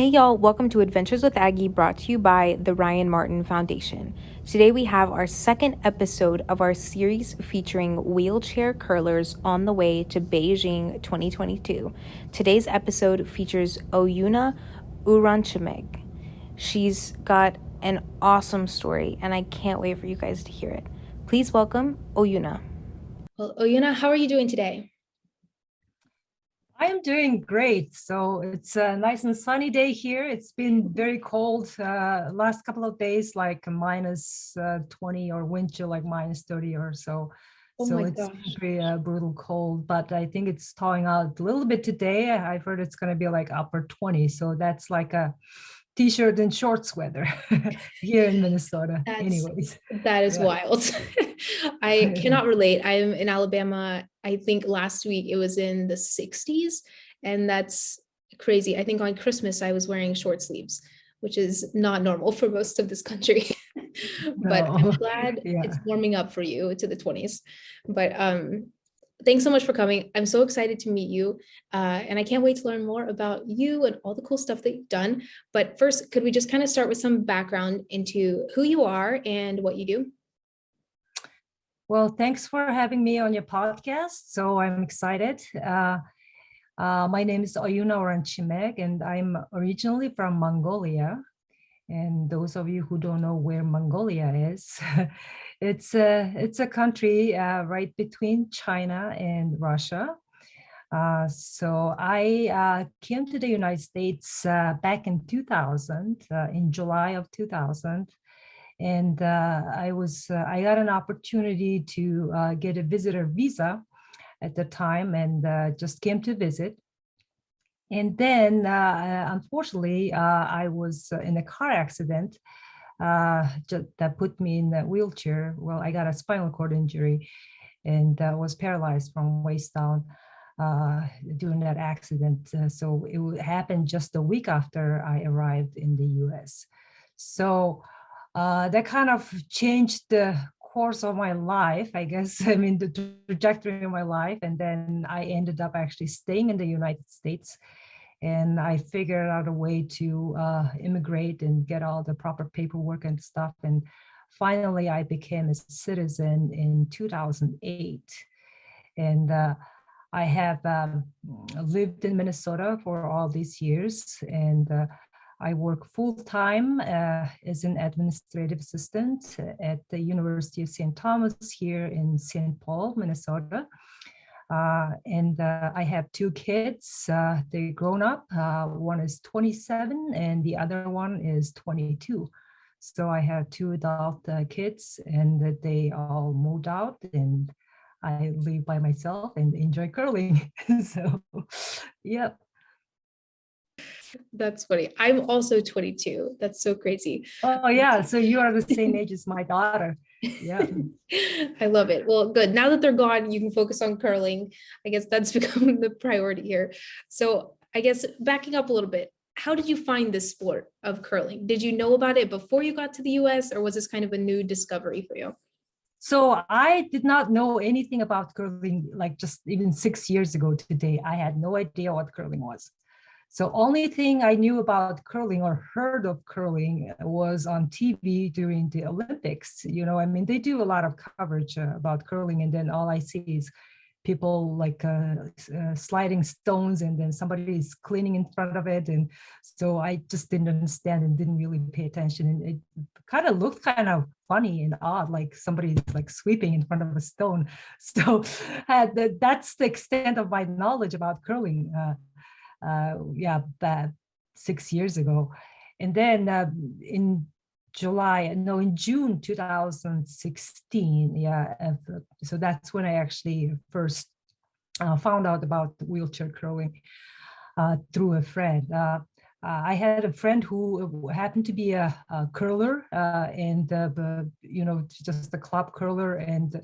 Hey y'all, welcome to Adventures with Aggie, brought to you by the Ryan Martin Foundation. Today we have our second episode of our series featuring wheelchair curlers on the way to Beijing 2022. Today's episode features Oyuna Uranchimeg. She's got an awesome story and I can't wait for you guys to hear it. Please welcome Oyuna. Well, Oyuna, how are you doing today? I am doing great. So it's a nice and sunny day here. It's been very cold last couple of days, like minus 20 or wind chill like minus 30 or so. Oh So my it's gosh. very brutal cold, but I think it's thawing out a little bit today. I've heard it's going to be like upper 20. So that's like a t-shirt and shorts weather here in Minnesota. That's Anyways, that is yeah. wild. I cannot relate. I'm in Alabama. I think last week it was in the 60s, and that's crazy. I think on Christmas I was wearing short sleeves, which is not normal for most of this country. But I'm No, glad it's yeah. warming up for you to the 20s. But thanks so much for coming. I'm so excited to meet you. And I can't wait to learn more about you and all the cool stuff that you've done. But first, could we just kind of start with some background into who you are and what you do? Well, thanks for having me on your podcast. So I'm excited. My name is Oyuna Uranchimeg, and I'm originally from Mongolia. And those of you who don't know where Mongolia is, it's a country right between China and Russia. So I came to the United States back in 2000, in July of 2000, and I got an opportunity to get a visitor visa at the time, and just came to visit. And then, unfortunately, I was in a car accident that put me in a wheelchair. Well, I got a spinal cord injury and was paralyzed from waist down during that accident. So it happened just a week after I arrived in the US. So that kind of changed the course of my life, I guess. I mean, the trajectory of my life. And then I ended up actually staying in the United States. And I figured out a way to immigrate and get all the proper paperwork and stuff. And finally, I became a citizen in 2008. And I have lived in Minnesota for all these years, and I work full-time as an administrative assistant at the University of St. Thomas here in St. Paul, Minnesota. And I have two kids. They're grown up. One is 27 and the other one is 22. So I have two adult kids, and they all moved out, and I live by myself and enjoy curling. So, yeah. That's funny. I'm also 22. That's so crazy. Oh, yeah. So you are the same age as my daughter. Yeah. I love it. Well, good. Now that they're gone, you can focus on curling. I guess that's become the priority here. So, I guess backing up a little bit, how did you find this sport of curling? Did you know about it before you got to the US, or was this kind of a new discovery for you? So I did not know anything about curling, like just even 6 years ago today. I had no idea what curling was. So only thing I knew about curling or heard of curling was on TV during the Olympics. I mean, they do a lot of coverage about curling, and then all I see is people like sliding stones, and then somebody is cleaning in front of it. And so I just didn't understand and didn't really pay attention. And it kind of looked kind of funny and odd, like somebody is like sweeping in front of a stone. So that's the extent of my knowledge about curling. Yeah, that 6 years ago. And then in June 2016, yeah. So that's when I actually first found out about wheelchair curling through a friend. I had a friend who happened to be a curler, and just a club curler. And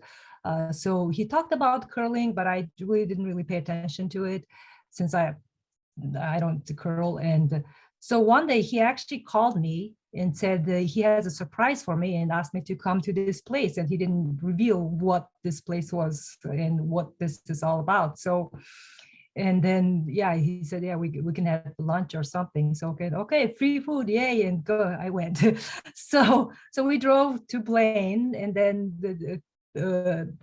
so he talked about curling, but I really didn't really pay attention to it since I don't curl. And so one day he actually called me and said he has a surprise for me and asked me to come to this place. And he didn't reveal what this place was and what this is all about. So And then, yeah, he said, yeah, we can have lunch or something. So, okay, free food, yay, and go. I went. So we drove to Blaine, and then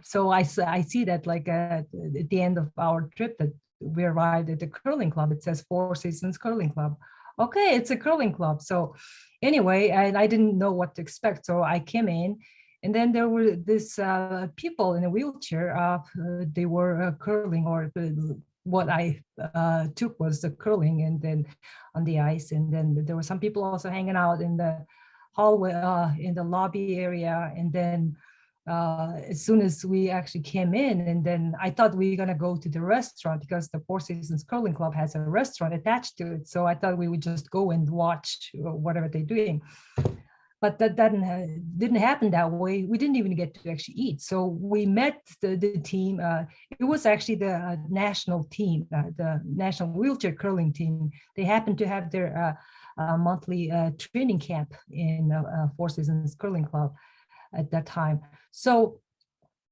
so I see that like at the end of our trip that we arrived at the curling club. It says Four Seasons Curling Club. Okay, it's a curling club. So anyway, and I didn't know what to expect. So I came in, and then there were this people in a wheelchair. They were curling, or what I took was the curling, and then on the ice. And then there were some people also hanging out in the hallway, in the lobby area. And then as soon as we actually came in, and then I thought we were going to go to the restaurant because the Four Seasons Curling Club has a restaurant attached to it. So I thought we would just go and watch whatever they're doing. But that didn't happen that way. We didn't even get to actually eat. So we met the team. It was actually the national team, the national wheelchair curling team. They happened to have their monthly training camp in Four Seasons Curling Club at that time. So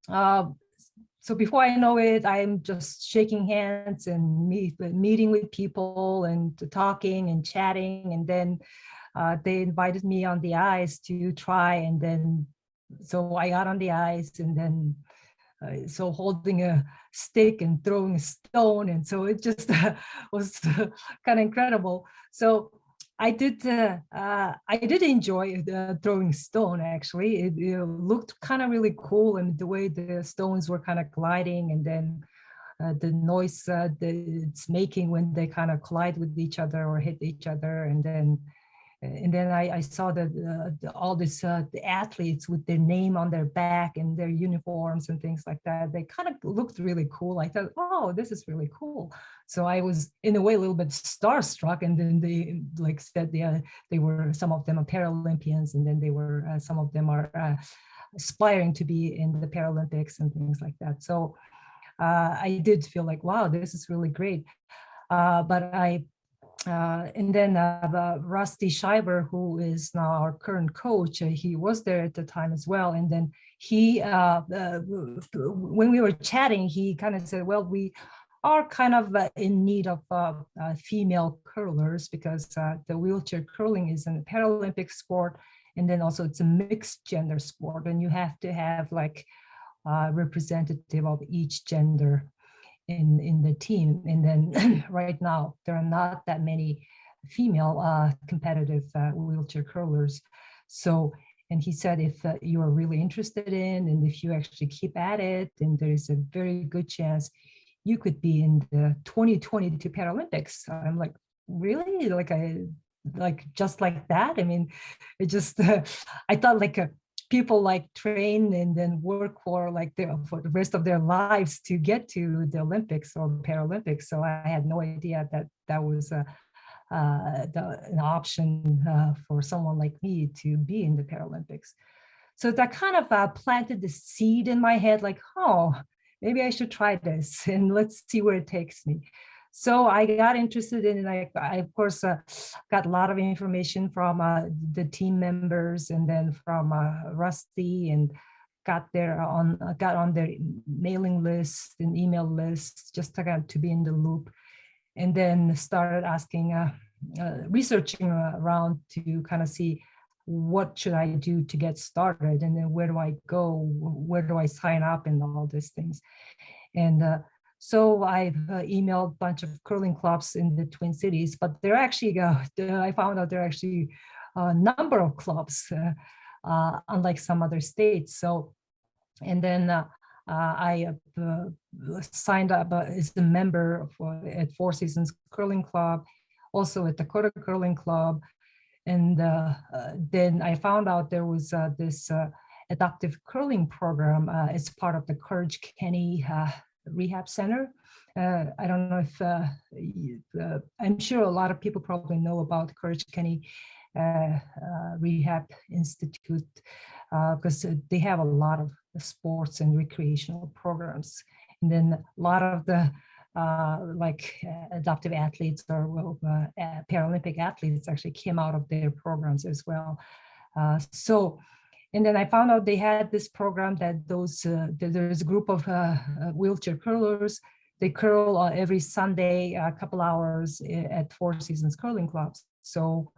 so before I know it, I'm just shaking hands and meeting with people and talking and chatting. And then they invited me on the ice to try. And then, so I got on the ice, and then so holding a stick and throwing a stone. And so it just was kind of incredible. So I did enjoy the throwing stone. Actually, it looked kind of really cool, and the way the stones were kind of gliding, and then the noise that it's making when they kind of collide with each other or hit each other. And then I saw that all this the athletes with their name on their back and their uniforms and things like that. They kind of looked really cool. I thought, oh, this is really cool. So I was in a way a little bit starstruck. And then they like said they were, some of them are Paralympians, and then they were some of them are aspiring to be in the Paralympics and things like that. So I did feel like, wow, this is really great. But and then Rusty Schreiber, who is now our current coach, he was there at the time as well. And then he, when we were chatting, he kind of said, well, we are kind of in need of female curlers, because the wheelchair curling is a Paralympic sport. And then also it's a mixed gender sport, and you have to have like representative of each gender in the team. And then right now there are not that many female competitive wheelchair curlers. So, and he said, if you are really interested in, and if you actually keep at it, then there is a very good chance you could be in the 2022 Paralympics. I'm like, really? Like just like that? I mean, it just I thought like people like train and then work for like for the rest of their lives to get to the Olympics or Paralympics. So I had no idea that that was an option for someone like me to be in the Paralympics. So that kind of planted the seed in my head, like, oh, maybe I should try this and let's see where it takes me. So I got interested in it. I of course, got a lot of information from the team members, and then from Rusty, and got on their mailing list and email list, just to be in the loop. And then started asking, researching around to kind of see what should I do to get started, and then where do I go, where do I sign up, and all these things. And so I've emailed a bunch of curling clubs in the Twin Cities, but they're actually, I found out there are actually a number of clubs, unlike some other states. So, and then I signed up as a member at Four Seasons Curling Club, also at Dakota Curling Club. And then I found out there was this adaptive curling program as part of the Courage Kenny Rehab Center. I don't know if, I'm sure a lot of people probably know about Courage Kenny Rehab Institute, because they have a lot of sports and recreational programs. And then a lot of the adaptive athletes or Paralympic athletes actually came out of their programs as well. So, and then I found out they had this program that there's a group of wheelchair curlers. they curl every Sunday, a couple hours at Four Seasons Curling Clubs. So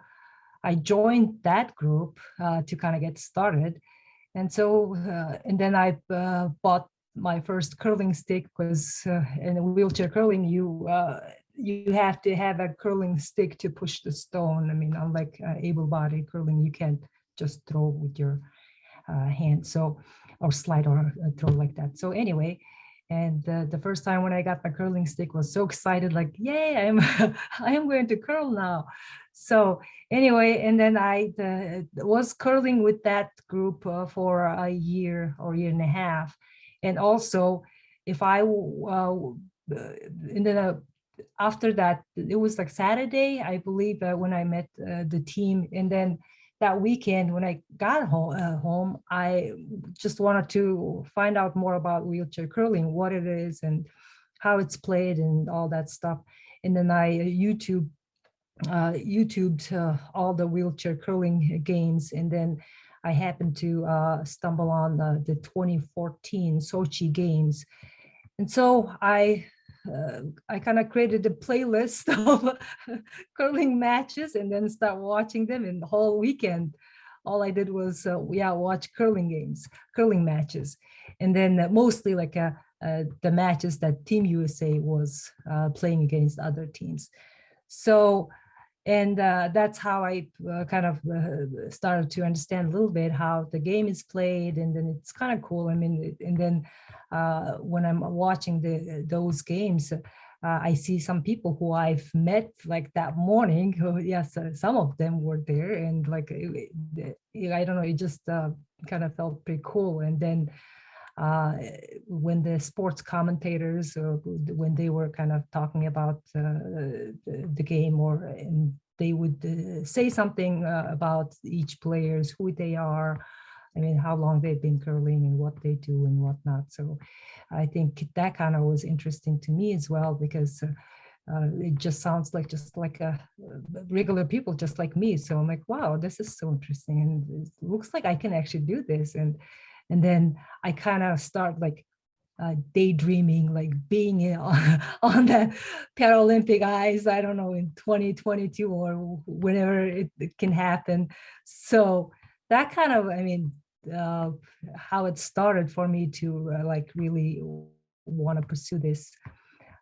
I joined that group to kind of get started. And so, and then I bought my first curling stick, because in wheelchair curling, you have to have a curling stick to push the stone. I mean, unlike able-bodied curling, you can't just throw with your hand, so, or slide or throw like that. So anyway, and the first time when I got my curling stick, was so excited, like, yay, I'm I am going to curl now. So anyway, and then I was curling with that group for a year or year and a half. And also, if I, and then after that, it was like Saturday, I believe, when I met the team. And then that weekend, when I got home, I just wanted to find out more about wheelchair curling, what it is and how it's played and all that stuff. And then I YouTubed all the wheelchair curling games. And then I happened to stumble on the 2014 Sochi games. And so I kind of created a playlist of curling matches and then start watching them. And the whole weekend, all I did was watch curling matches. And then mostly like the matches that Team USA was playing against other teams. So, and that's how I kind of started to understand a little bit how the game is played. And then it's kind of cool. I mean, and then when I'm watching those games, I see some people who I've met like that morning. Yes, some of them were there, and like, I don't know, it just kind of felt pretty cool. And then when the sports commentators, when they were kind of talking about the game, or and they would say something about each players, who they are, I mean, how long they've been curling and what they do and whatnot. So I think that kind of was interesting to me as well, because it just sounds like just like regular people just like me. So I'm like, wow, this is so interesting, and it looks like I can actually do this. And then I kind of start like daydreaming, like being on the Paralympic ice, I don't know, in 2022 or whenever it can happen. So that kind of, I mean, how it started for me to like really want to pursue this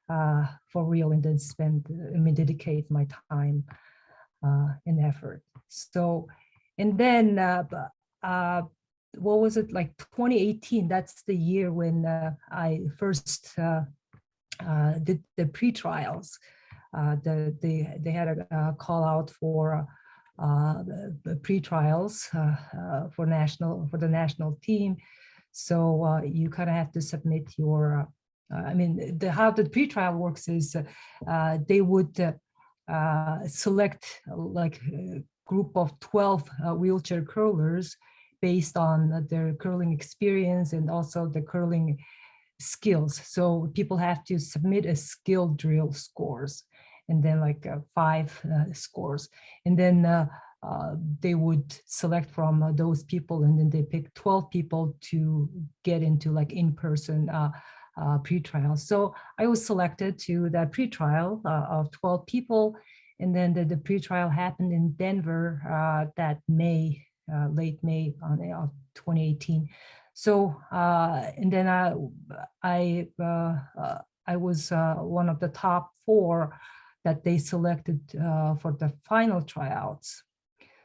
for real, and then dedicate my time and effort. So, and then what was it, like 2018? That's the year when I first did the pre-trials. They had a call out for the pre-trials for the national team. So you kind of have to submit your. I mean, how the pre-trial works is they would select like a group of 12 wheelchair curlers based on their curling experience and also the curling skills. So people have to submit a skill drill scores, and then like 5 scores. And then they would select from those people, and then they pick 12 people to get into like in-person pre-trial. So I was selected to that pre-trial of 12 people. And then the pre-trial happened in Denver that May, late May of 2018. So, and then I was one of the top 4 that they selected for the final tryouts.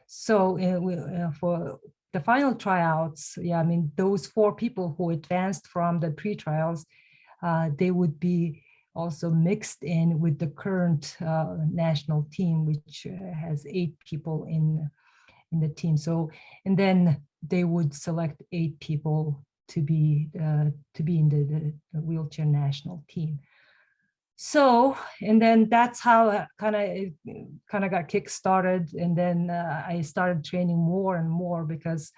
So for the final tryouts, yeah, I mean, those 4 people who advanced from the pre-trials, they would be also mixed in with the current national team, which has 8 people in the team. So, and then they would select 8 people to be in the wheelchair national team. So, and then that's how it kind of got kick-started. And then I started training more and more, because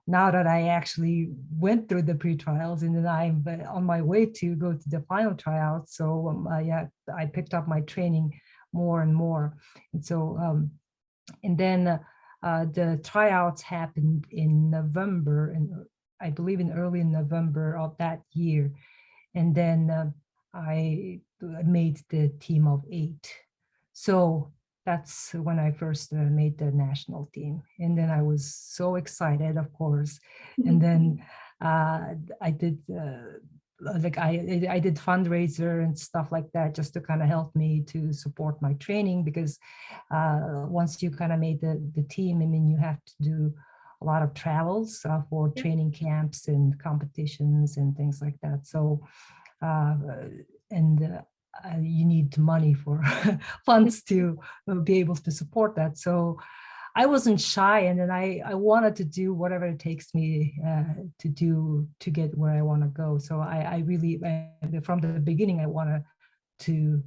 now that I actually went through the pre-trials, and then I'm on my way to go to the final tryout. So yeah, I picked up my training more and more. And so, and then the tryouts happened in November, and I believe in early November of that year. And then I made the team of 8. So that's when I first made the national team. And then I was so excited, of course. And then I did I did fundraiser and stuff like that just to kind of help me to support my training, because once you kind of made the team, I mean, you have to do a lot of travels for Yeah. training camps and competitions and things like that. So uh, and you need money for funds to be able to support that. So I wasn't shy, and then I wanted to do whatever it takes me to do to get where I want to go. So I really, from the beginning, I wanted to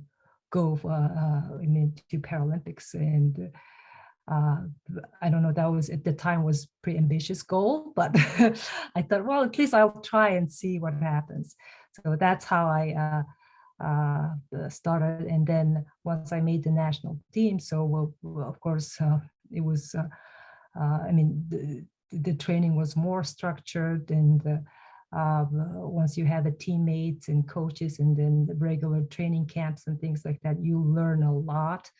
go I mean, to Paralympics. And uh, I don't know, that was at the time was pretty ambitious goal, but I thought, well, at least I'll try and see what happens. So that's how I started. And then once I made the national team, so of course, it was, I mean, the training was more structured, and once you have a teammates and coaches and then the regular training camps and things like that, you learn a lot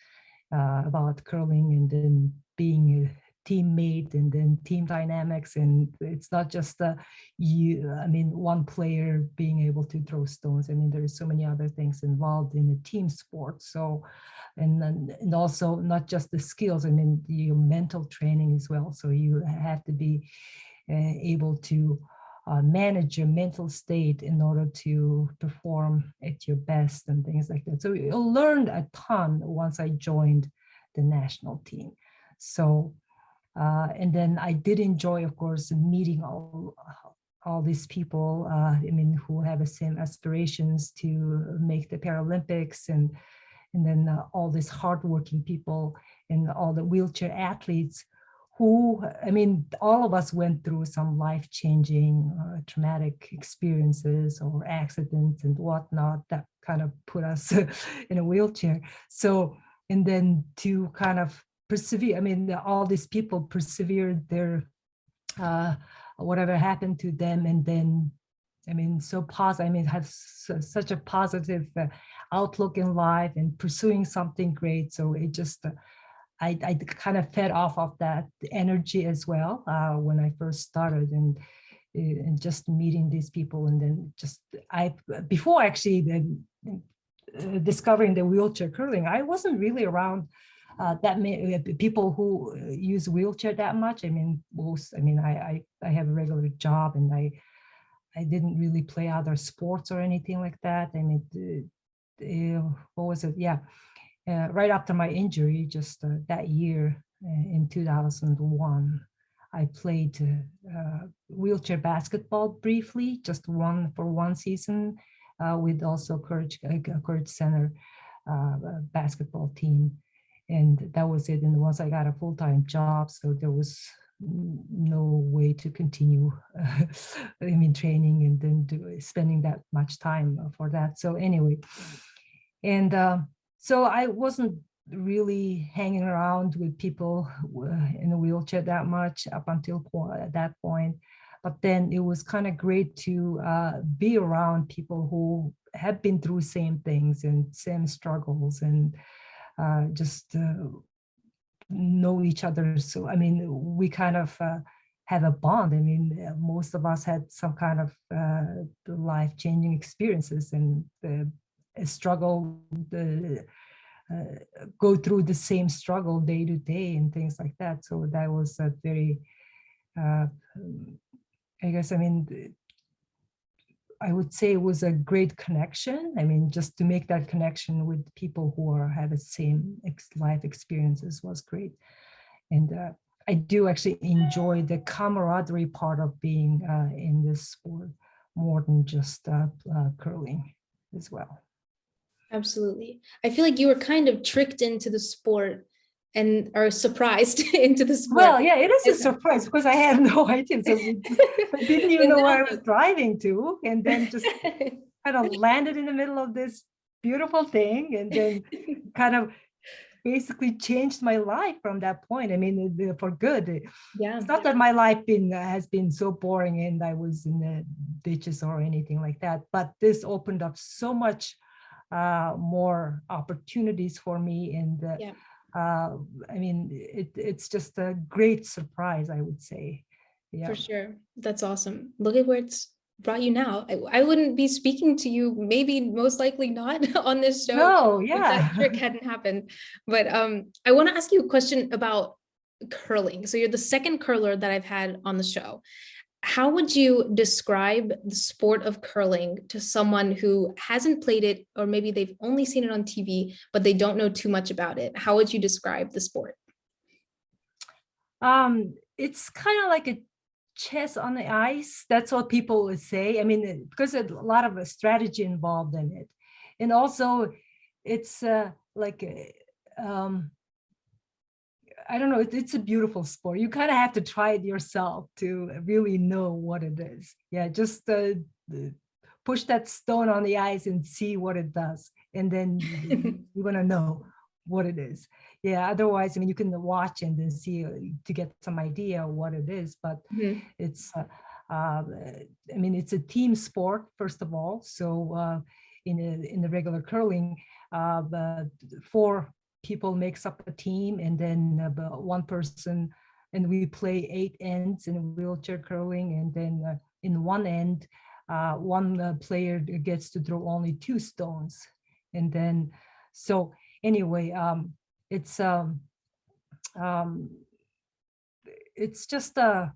about curling, and then being a teammate, and then team dynamics. And it's not just I mean, one player being able to throw stones. I mean, there's so many other things involved in a team sport. So, and also not just the skills, I mean, your mental training as well. So you have to be able to manage your mental state in order to perform at your best and things like that. So I learned a ton once I joined the national team. So, and then I did enjoy, of course, meeting all these people, I mean, who have the same aspirations to make the Paralympics, and then all these hardworking people and all the wheelchair athletes who, I mean, all of us went through some life-changing traumatic experiences or accidents and whatnot that kind of put us in a wheelchair. So, and then to kind of persevere, I mean, all these people persevered their, whatever happened to them, and then, I mean, so positive, I mean, have such a positive outlook in life and pursuing something great. So it just, I kind of fed off of that energy as well when I first started, and just meeting these people. And then just, before actually discovering the wheelchair curling, I wasn't really around that many people who use wheelchair that much. I mean, I have a regular job, and I didn't really play other sports or anything like that. I mean, what was it? Yeah. Right after my injury, just that year in 2001, I played wheelchair basketball briefly, just for one season, with also Courage Center basketball team. And that was it. And once I got a full-time job, so there was no way to continue I mean, training and then spending that much time for that. So anyway, and so I wasn't really hanging around with people in a wheelchair that much up until that point. But then it was kind of great to be around people who have been through same things and same struggles, and just know each other. So, I mean, we kind of have a bond. I mean, most of us had some kind of life-changing experiences, and struggle, go through the same struggle day to day and things like that. So that was a very, I guess, I mean, I would say it was a great connection. I mean, just to make that connection with people who have the same life experiences was great. And I do actually enjoy the camaraderie part of being in this sport more than just curling as well. Absolutely. I feel like you were kind of tricked into the sport and are surprised into the sport. Well, yeah, it is a surprise because I had no idea. So I didn't even know where I was driving to, and then just kind of landed in the middle of this beautiful thing, and then kind of basically changed my life from that point. I mean, for good. Yeah. It's not that my life has been so boring and I was in the ditches or anything like that, but this opened up so much more opportunities for me. And Yeah. I mean, it's just a great surprise, I would say. Yeah. For sure. That's awesome. Look at where it's brought you now. I wouldn't be speaking to you, maybe most likely not on this show No, if that yeah. trick hadn't happened. But I want to ask you a question about curling. So you're the second curler that I've had on the show. How would you describe the sport of curling to someone who hasn't played it, or maybe they've only seen it on TV, but they don't know too much about it? How would you describe the sport? It's kind of like a chess on the ice. That's what people would say. I mean, because there's a lot of strategy involved in it. And also it's like, I don't know, it's a beautiful sport. You kind of have to try it yourself to really know what it is. Yeah, just push that stone on the ice and see what it does. And then you're going to know what it is. Yeah, otherwise, I mean, you can watch and then see to get some idea what it is. But Mhm. it's, I mean, it's a team sport, first of all. So in the regular curling, the four people makes up a team, and then one person, and we play 8 ends in wheelchair curling, and then in one end, one player gets to throw only 2 stones, and then so anyway, um, it's just a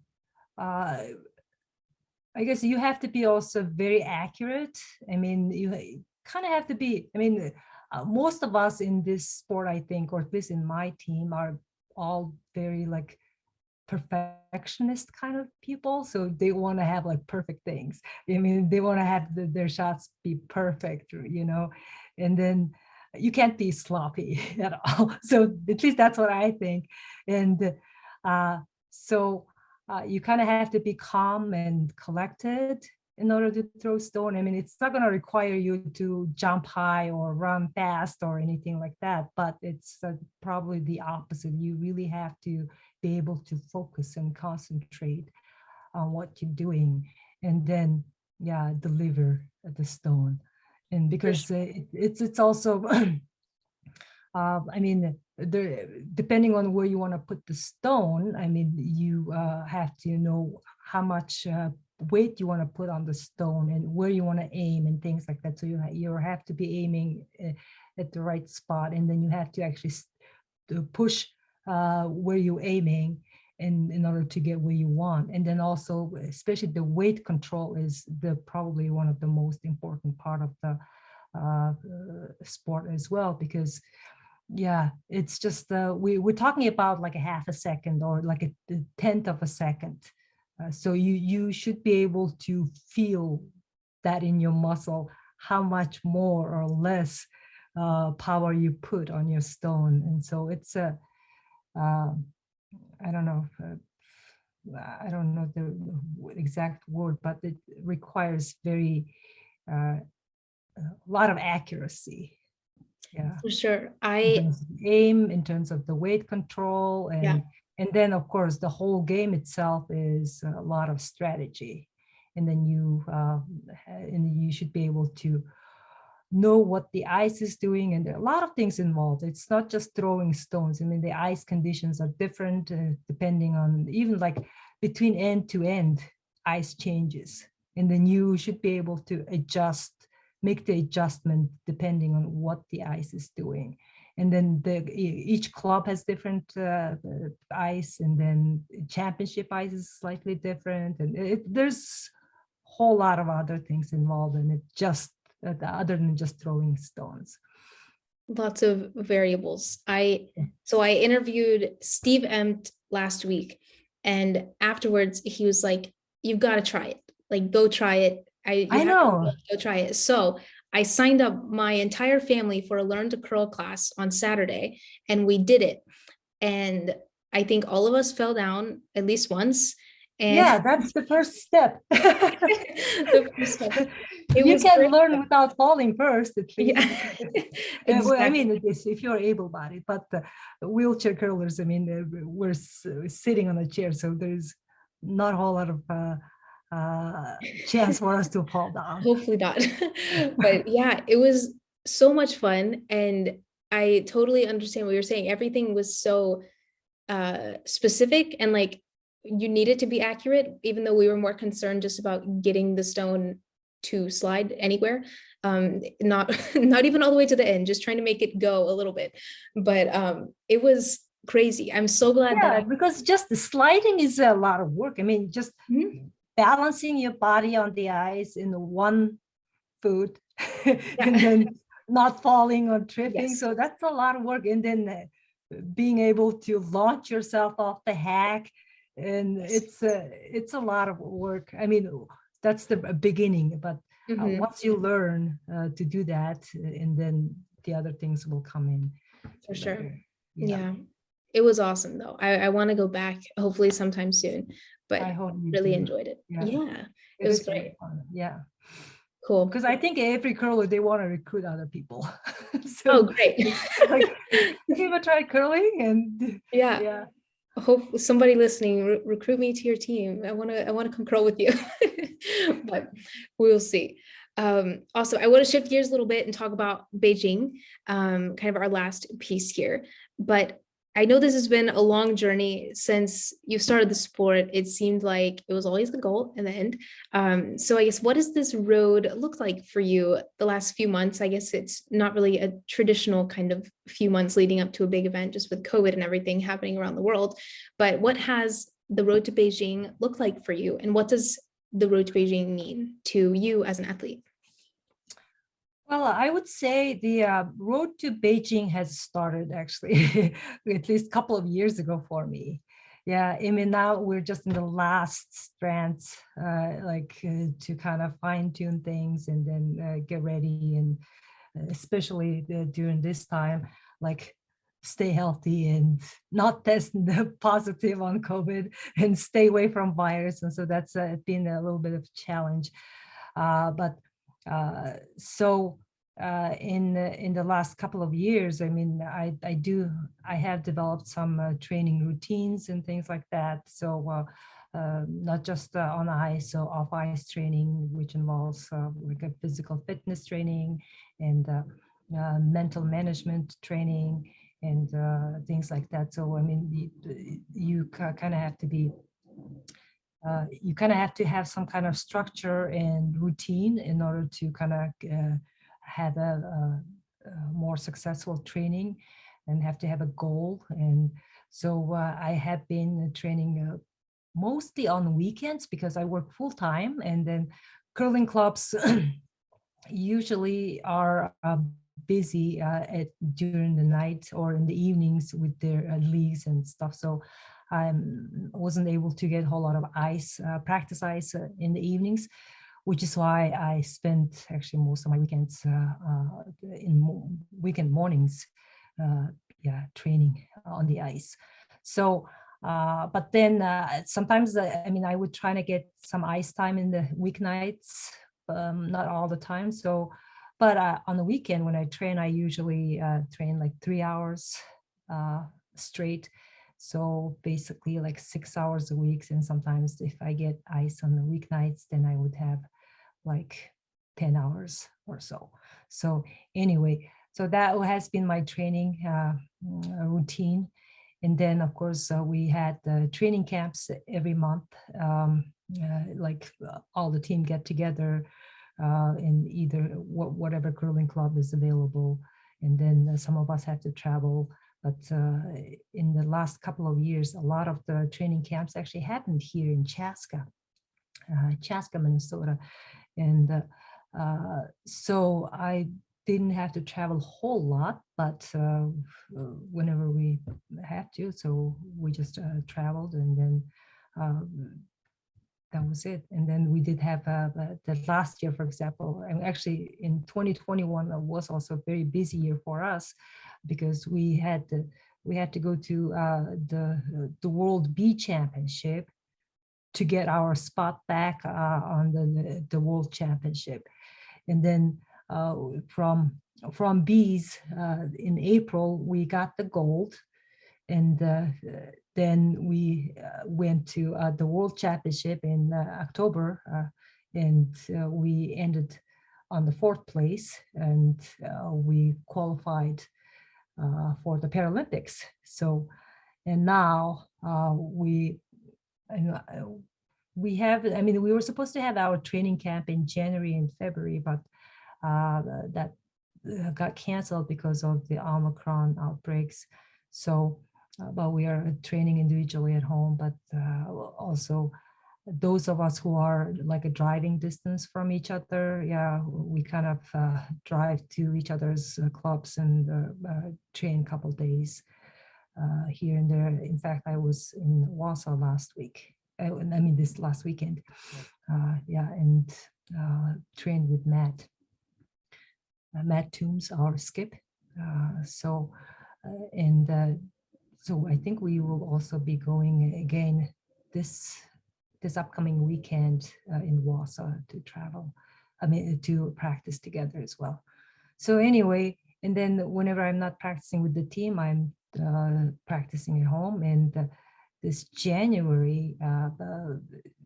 I guess you have to be also very accurate. I mean, you kind of have to be, I mean, most of us in this sport, I think, or at least in my team, are all very like perfectionist kind of people. So they want to have like perfect things. I mean, they want to have their shots be perfect, and then you can't be sloppy at all. So at least that's what I think. And uh, so you kind of have to be calm and collected in order to throw stone. I mean, it's not going to require you to jump high or run fast or anything like that, but it's probably the opposite. You really have to be able to focus and concentrate on what you're doing, and then deliver the stone. And because it's also I mean, depending on where you want to put the stone, I mean, you have to know how much weight you want to put on the stone and where you want to aim and things like that. So you have to be aiming at the right spot, and then you have to actually to push where you're aiming in order to get where you want. And then also, especially the weight control is probably one of the most important part of the sport as well, because it's just we're talking about like a half a second or like a tenth of a second. So you should be able to feel that in your muscle, how much more or less power you put on your stone. And so it's I don't know I don't know the exact word, but it requires a lot of accuracy. Yeah. For sure. In terms of aim, in terms of the weight control, and then of course the whole game itself is a lot of strategy, and then you should be able to know what the ice is doing, and there are a lot of things involved. It's not just throwing stones. I mean, the ice conditions are different depending on, even like between end to end, ice changes, and then you should be able to make the adjustment depending on what the ice is doing. And then each club has different ice, and then championship ice is slightly different, and there's a whole lot of other things involved in it, just other than just throwing stones. Lots of variables. So I interviewed Steve Empt last week, and afterwards he was like, "You've got to try it. Like, go try it. I know. Go try it." So I signed up my entire family for a Learn to Curl class on Saturday, and we did it. And I think all of us fell down at least once. Yeah, that's the first step. The first step. It You was can great. learn without falling first, at least. Yeah, Well, I exactly. mean, it is if you're able-bodied, but the wheelchair curlers, I mean, we're sitting on a chair, so there's not a whole lot of chance for us to fall down. Hopefully not. Yeah. But yeah, it was so much fun. And I totally understand what you're saying. Everything was so specific and like you needed to be accurate, even though we were more concerned just about getting the stone to slide anywhere. Not not even all the way to the end, just trying to make it go a little bit. But it was crazy. I'm so glad that Yeah, because just the sliding is a lot of work. I mean, just Mhm. balancing your body on the ice in one foot and Yeah. then not falling or tripping. Yes. So that's a lot of work. And then being able to launch yourself off the hack. And Yes. it's a lot of work. I mean, that's the beginning, but Mhm. once you learn to do that, and then the other things will come in For sure. later. Yeah, Yeah. It was awesome though. I want to go back hopefully sometime soon, I but hope you really do. enjoyed it. Yeah, Yeah. It it was is really great. fun. Yeah. Cool. Because I think every curler they want to recruit other people. Oh, So great. it's like, have you ever tried curling? And Yeah. yeah, Hope somebody listening recruit me to your team. I want to come curl with you. But we'll see. Also, I want to shift gears a little bit and talk about Beijing, kind of our last piece here. But I know this has been a long journey since you started the sport. It seemed like it was always the goal in the end. So I guess what does this road look like for you the last few months? I guess it's not really a traditional kind of few months leading up to a big event, just with COVID and everything happening around the world. But what has the road to Beijing look like for you? And what does the road to Beijing mean to you as an athlete? well, I would say the road to Beijing has started actually at least a couple of years ago for me. Yeah, I mean, now we're just in the last strands, to kind of fine tune things and then get ready. And especially during this time, like stay healthy and not test positive on COVID and stay away from virus. And so that's been a little bit of a challenge. But so in the last couple of years, I mean, I have developed some training routines and things like that. So not just on ice, so off ice training, which involves like a physical fitness training and mental management training and things like that. So I mean, you kind of have to be you kind of have to have some kind of structure and routine in order to kind of have a more successful training and have to have a goal. And so I have been training mostly on weekends because I work full time, and then curling clubs usually are busy during the night or in the evenings with their leagues and stuff. So I wasn't able to get a whole lot of practice ice in the evenings, which is why I spent actually most of my weekends weekend mornings, uh, yeah, training on the ice. So, but then sometimes, I mean, I would try to get some ice time in the weeknights, not all the time. So, but on the weekend when I train, I usually train like 3 hours straight. So basically like 6 hours a week. And sometimes if I get ice on the weeknights, then I would have like 10 hours or so. So anyway, so that has been my training routine. And then of course we had training camps every month, all the team get together in either whatever curling club is available. And then some of us have to travel. But in the last couple of years, a lot of the training camps actually happened here in Chaska, Minnesota. And so I didn't have to travel a whole lot, but whenever we had to, so we just traveled, and then that was it. And then we did have the last year, for example, and actually in 2021 was also a very busy year for us because we had to go to the World B Championship, to get our spot back on the World Championship. And then from bees in April, we got the gold. And then we went to the World Championship in October, and we ended on the 4th place, and we qualified for the Paralympics. So, and now we have, I mean, we were supposed to have our training camp in January and February, but that got canceled because of the Omicron outbreaks. So, but we are training individually at home, but also those of us who are like a driving distance from each other, yeah, we kind of drive to each other's clubs and train a couple days here and there. In fact, I was in Warsaw last week. I mean, this last weekend. Yeah, and trained with Matt Toombs, our skip. So I think we will also be going again this upcoming weekend in Warsaw to travel. I mean, to practice together as well. So anyway, and then whenever I'm not practicing with the team, I'm practicing at home. And this January,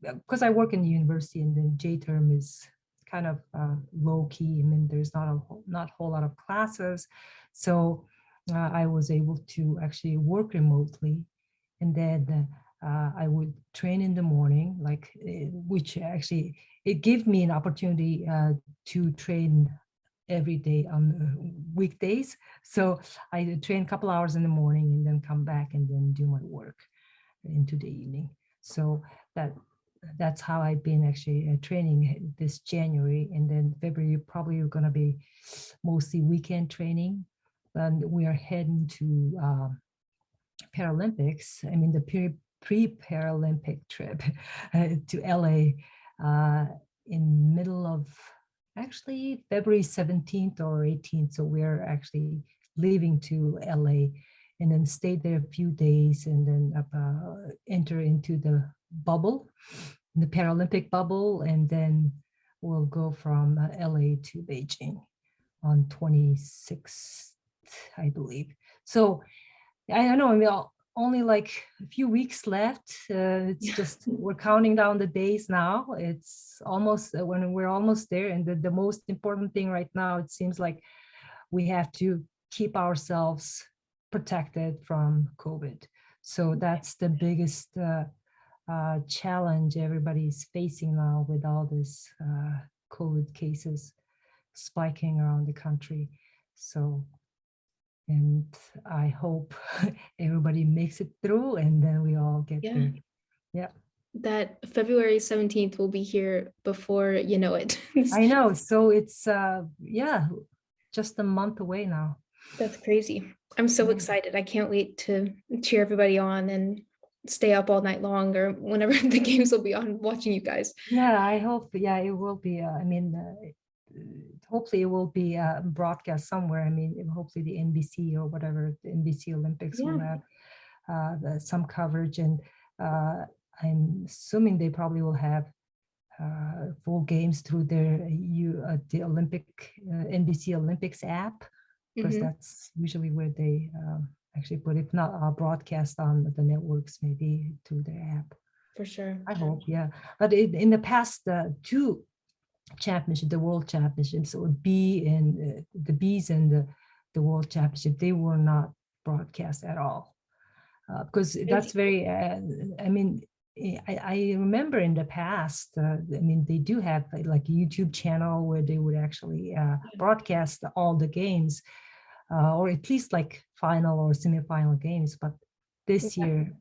because I work in the university, and then J term is kind of low key. I mean, there's not a whole lot of classes, so I was able to actually work remotely, and then I would train in the morning, like which actually it gave me an opportunity to train every day on weekdays. So I train a couple hours in the morning and then come back and then do my work into the evening. So that's how I've been actually training this January, and then February probably going to be mostly weekend training. And we are heading to Paralympics. I mean, the pre-Paralympic trip to LA in middle of actually February 17th or 18th. So we're actually leaving to LA and then stay there a few days, and then enter into the bubble, the Paralympic bubble, and then we'll go from LA to Beijing on 26th, I believe. So I don't know, I mean, only like a few weeks left. It's just, we're counting down the days now. It's almost when we're almost there. And the most important thing right now, it seems like we have to keep ourselves protected from COVID. So that's the biggest challenge everybody's facing now with all this COVID cases spiking around the country. So, and I hope everybody makes it through, and then we all get there. Yeah. That February 17th will be here before you know it. I know. So it's yeah, just a month away now. That's crazy. I'm so excited. I can't wait to cheer everybody on and stay up all night long or whenever the games will be on, watching you guys. Yeah, I hope. Yeah, it will be. I mean, hopefully it will be broadcast somewhere. I mean, hopefully the NBC or whatever, the NBC Olympics will have some coverage, and I'm assuming they probably will have full games through their the NBC Olympics app, because that's usually where they actually put, if not broadcast on the networks, maybe through their app. For sure. I hope, yeah. But in the past two championship, the World Championships, or the bees and the World Championship, they were not broadcast at all, because that's very. I mean, I remember in the past. I mean, they do have like a YouTube channel where they would actually broadcast all the games, or at least like final or semifinal games. But this year,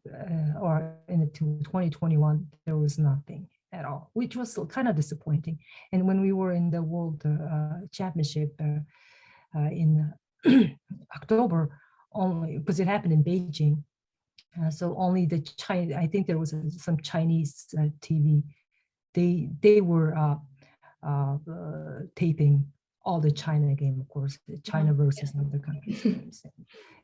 or in 2021, there was nothing at all, which was kind of disappointing. And when we were in the World Championship in October, only because it happened in Beijing, so only the China, I think there was some Chinese TV, they were taping all the China game, of course, China versus other countries games.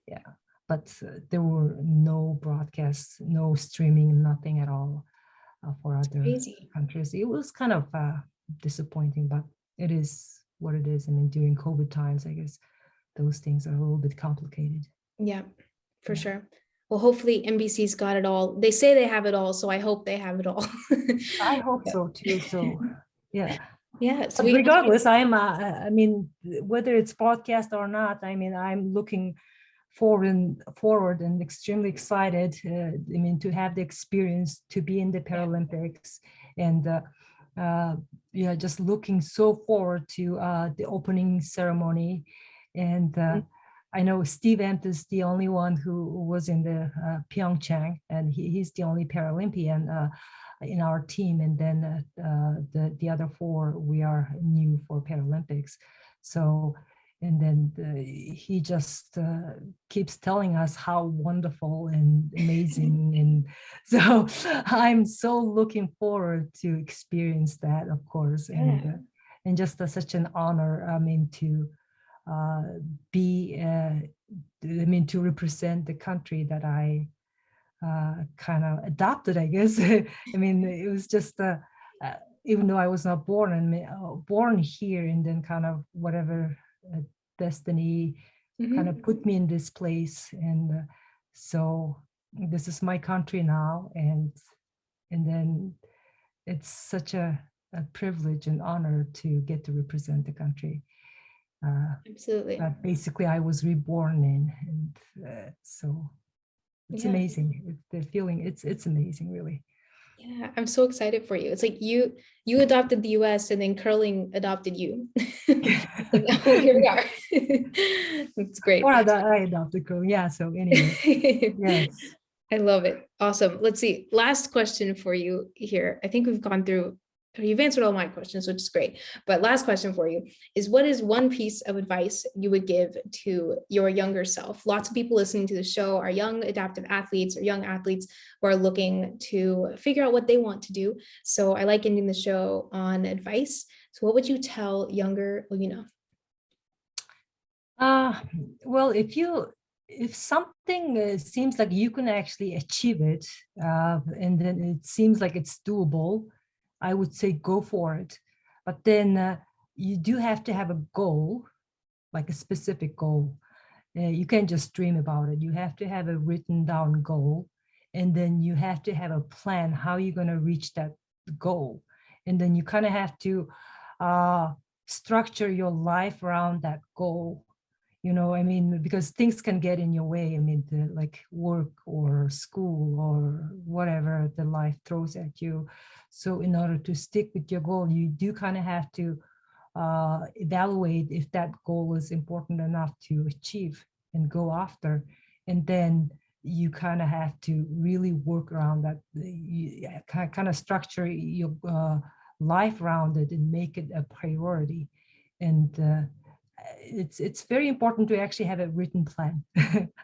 Yeah, but there were no broadcasts, no streaming, nothing at all. for other Crazy. countries. It was kind of disappointing, but it is what it is. I mean, during COVID times, I guess those things are a little bit complicated. Yeah, for Yeah. sure. Well, hopefully NBC's got it all. They say they have it all, so I hope they have it all. I hope Yeah. so too. So yeah. Yeah. So But we regardless, I mean, whether it's podcast or not, I mean, I'm looking forward and extremely excited. I mean, to have the experience to be in the Paralympics, and yeah, just looking so forward to the opening ceremony. And I know Steve Ent is the only one who was in the Pyeongchang, and he's the only Paralympian in our team. And then the other four, we are new for Paralympics. So, and then he just keeps telling us how wonderful and amazing. And so I'm so looking forward to experience that, of course. And just such an honor, I mean, to be, I mean, to represent the country that I kind of adopted, I guess. I mean, it was just, even though I was not born here, and then kind of whatever destiny kind of put me in this place. And so this is my country now. And then it's such a privilege and honor to get to represent the country. Absolutely. That basically I was reborn in. And so it's amazing. The feeling, it's amazing, really. Yeah, I'm so excited for you. It's like you adopted the US and then curling adopted you. And now here we are. It's great. Or I adopted curling. Yeah. So anyway, yes. I love it. Awesome. Let's see. Last question for you here. I think we've gone through, you've answered all my questions, which is great. But last question for you is, what is one piece of advice you would give to your younger self? Lots of people listening to the show are young adaptive athletes or young athletes who are looking to figure out what they want to do. So I like ending the show on advice. So what would you tell younger Oyuna? Well, if something seems like you can actually achieve it, and then it seems like it's doable, I would say go for it. But then you do have to have a goal, like a specific goal. You can't just dream about it. You have to have a written down goal, and then you have to have a plan how you're going to reach that goal. And then you kind of have to structure your life around that goal. You know, I mean, because things can get in your way. I mean, like work or school or whatever the life throws at you. So in order to stick with your goal, you do kind of have to evaluate if that goal is important enough to achieve and go after. And then you kind of have to really work around that. You kind of structure your life around it and make it a priority. And it's very important to actually have a written plan.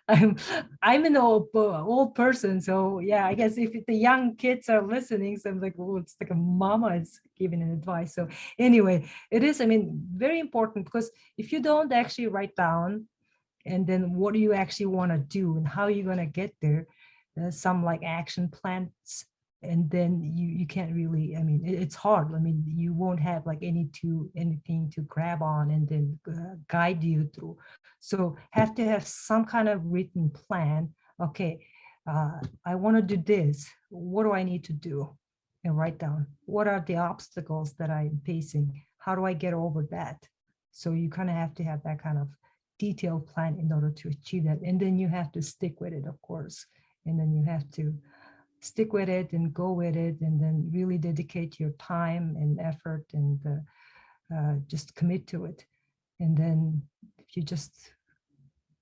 I'm an old person, so yeah, I guess if the young kids are listening, so I'm like, oh, it's like a mama is giving an advice. So anyway, it is, I mean, very important, because if you don't actually write down and then what do you actually want to do and how you're going to get there, some like action plans, and then you can't really, I mean, it's hard. I mean, you won't have like anything to grab on and then guide you through. So have to have some kind of written plan. Okay, I want to do this. What do I need to do? And write down what are the obstacles that I'm facing. How do I get over that? So you kind of have to have that kind of detailed plan in order to achieve that. And then you have to stick with it, of course. And then you have to stick with it and go with it, and then really dedicate your time and effort and just commit to it. And then if you just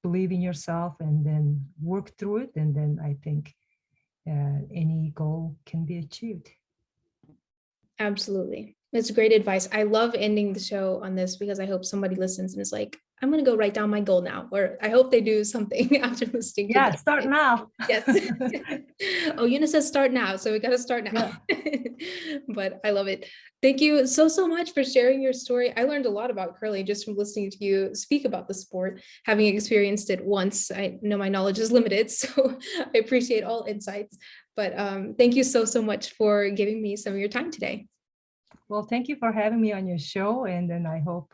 believe in yourself and then work through it, and then I think any goal can be achieved. Absolutely. That's great advice. I love ending the show on this because I hope somebody listens and is like, I'm going to go write down my goal now, or I hope they do something after listening. Yeah, start now. Yes. Oh, Eunice says start now. So we got to start now. Yeah. But I love it. Thank you so much for sharing your story. I learned a lot about curling just from listening to you speak about the sport, having experienced it once. I know my knowledge is limited, so I appreciate all insights. But thank you so much for giving me some of your time today. Well, thank you for having me on your show. And then I hope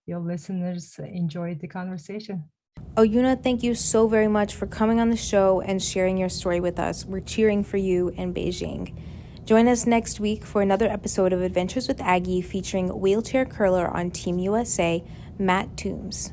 your listeners enjoyed the conversation. Oyuna, thank you so very much for coming on the show and sharing your story with us. We're cheering for you in Beijing. Join us next week for another episode of Adventures with Aggie featuring wheelchair curler on Team USA, Matt Toombs.